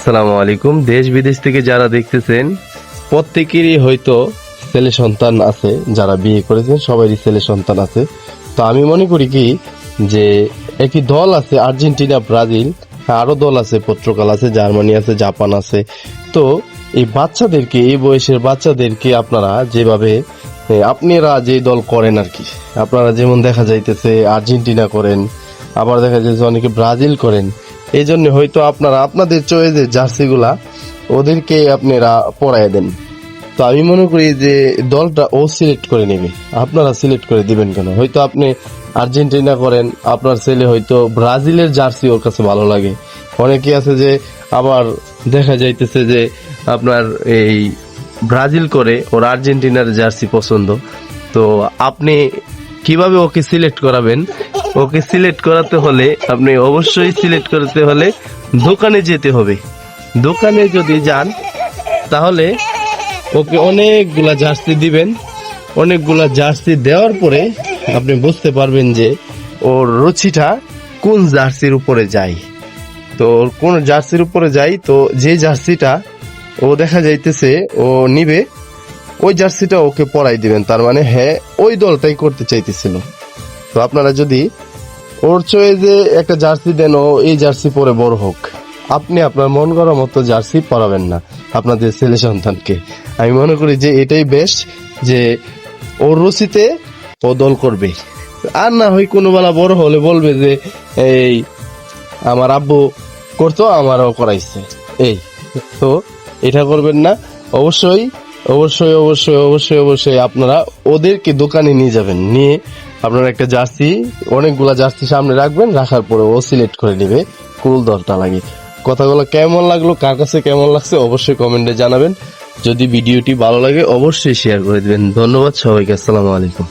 আসসালামু আলাইকুম। দেশ বিদেশ থেকে যারা দেখতেছেন প্রত্যেকেরই হয়তো ছেলে সন্তান আছে, যারা বিয়ে করেছেন সবারই ছেলে সন্তান আছে। তো আমি মনে করি কি যে একটি দল আছে আর্জেন্টিনা, ব্রাজিল, আরো দল আছে, পর্তুগাল আছে, জার্মানি আছে, জাপান আছে। তো এই বাচ্চাদেরকে, এই বয়সের বাচ্চাদেরকে আপনারা যেভাবে আপনারা যে দল করেন আর কি, আপনারা যেমন দেখা যাইতেছে আর্জেন্টিনা করেন, আবার দেখা যাচ্ছে অনেকে ব্রাজিল করেন। এই জন্য হয়তো আপনারা আপনাদের চয়েসের জার্সিগুলা ওদেরকে আপনারা পরায় দেন। তো আমি মনে করি যে দলটা ও সিলেক্ট করে নেবে, আপনারা সিলেক্ট করে দিবেন কেন? হয়তো আপনি আর্জেন্টিনা করেন, আপনার ছেলে হয়তো ব্রাজিলের জার্সি ওর কাছে ভালো লাগে। অনেকে আছে যে আবার দেখা যাইতেছে যে আপনার এই ব্রাজিল করে, ওর আর্জেন্টিনার জার্সি পছন্দ। তো আপনি কিভাবে ওকে সিলেক্ট করাবেন? ওকে সিলেক্ট করাতে হলে আপনি অবশ্যই সিলেক্ট করতে হলে দোকানে যেতে হবে। দোকানে যদি যান তাহলে ওকে অনেকগুলা জার্সি দিবেন। অনেকগুলা জার্সি দেওয়ার পরে আপনি বুঝতে পারবেন যে ওর রুচিটা কোন জার্সির উপরে যায়। তো ওর কোন জার্সির উপরে যায়, তো যে জার্সিটা ও দেখা যাইতেছে ও নিবে, ওই জার্সিটা ওকে পরাই দিবেন। তার মানে হ্যাঁ, ওই দলটাই করতে চাইতেছিল। তো আপনারা যদি ওর চয়েসে একটা জার্সি দেন, ও এই জার্সি পরে বড় হোক, আপনি আপনার মন করার মতো জার্সি পরাবেন না আপনাদের ছেলে সন্তানকে। আমি মনে করি যে এটাই বেস্ট, যে ওর রুচিতে ও দল করবে। আর না হয় কোনো বেলা বড় হলে বলবে যে এই আমার আব্বু করতো, আমারও করাইছে। এই তো এটা করবেন না। অবশ্যই অবশ্যই অবশ্যই অবশ্যই অবশ্যই আপনারা ওদেরকে দোকানে নিয়ে যাবেন, নিয়ে আপনারা একটা জার্সি, অনেকগুলা জার্সি সামনে রাখবেন, রাখার পরে ও সিলেক্ট করে নেবে কোন দলটা লাগে। কথাগুলো কেমন লাগলো, কার কাছে কেমন লাগছে অবশ্যই কমেন্টে জানাবেন। যদি ভিডিওটি ভালো লাগে অবশ্যই শেয়ার করে দিবেন। ধন্যবাদ সবাইকে। আসসালামু আলাইকুম।